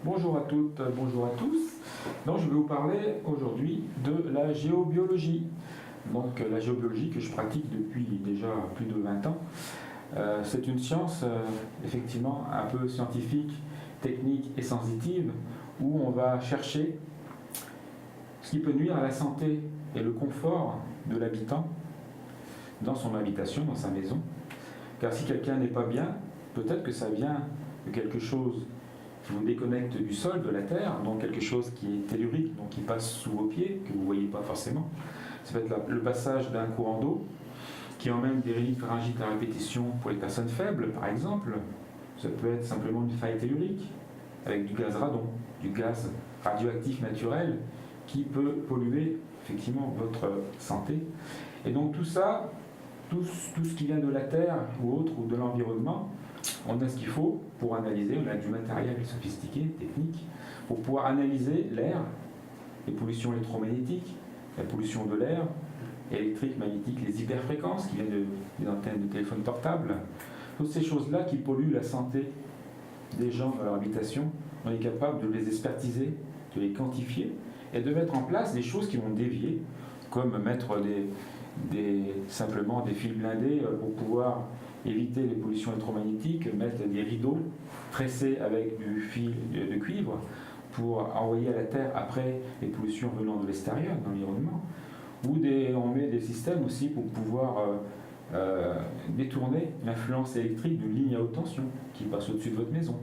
Bonjour à toutes, bonjour à tous. Donc, je vais vous parler aujourd'hui de la géobiologie. Donc, la géobiologie que je pratique depuis déjà plus de 20 ans. C'est une science effectivement un peu scientifique, technique et sensitive où on va chercher ce qui peut nuire à la santé et le confort de l'habitant dans son habitation, dans sa maison. Car si quelqu'un n'est pas bien, peut-être que ça vient de quelque chose qui vous déconnecte du sol, de la terre, donc quelque chose qui est tellurique, donc qui passe sous vos pieds, que vous ne voyez pas forcément. Ça peut être le passage d'un courant d'eau qui emmène des rhinopharyngites à répétition pour les personnes faibles, par exemple. Ça peut être simplement une faille tellurique avec du gaz radon, du gaz radioactif naturel qui peut polluer effectivement votre santé. Et donc tout ça, tout ce qui vient de la terre ou autre, ou de l'environnement, on a ce qu'il faut pour analyser, on a du matériel sophistiqué, technique, pour pouvoir analyser l'air, les pollutions électromagnétiques, la pollution de l'air, électrique, magnétique, les hyperfréquences qui viennent des antennes de téléphone portable, toutes ces choses-là qui polluent la santé des gens dans leur habitation, on est capable de les expertiser, de les quantifier et de mettre en place des choses qui vont dévier, comme mettre simplement des fils blindés pour pouvoir éviter les pollutions électromagnétiques, mettre des rideaux tressés avec du fil de cuivre pour envoyer à la Terre après les pollutions venant de l'extérieur, de l'environnement. Ou on met des systèmes aussi pour pouvoir détourner l'influence électrique d'une ligne à haute tension qui passe au-dessus de votre maison.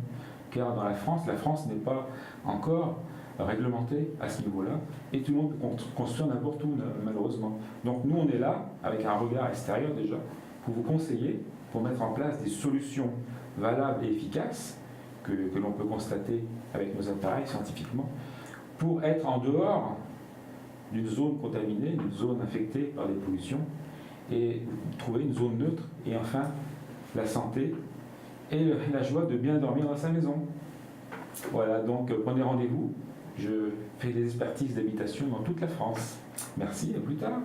Car dans la France n'est pas encore réglementée à ce niveau-là, et tout le monde peut construire n'importe où, malheureusement. Donc nous, on est là, avec un regard extérieur déjà, pour vous conseiller, pour mettre en place des solutions valables et efficaces, que l'on peut constater avec nos appareils scientifiquement, pour être en dehors d'une zone contaminée, d'une zone infectée par des pollutions, et trouver une zone neutre, et enfin la santé et la joie de bien dormir dans sa maison. Voilà, donc prenez rendez-vous. Je fais des expertises d'habitation dans toute la France. Merci, à plus tard.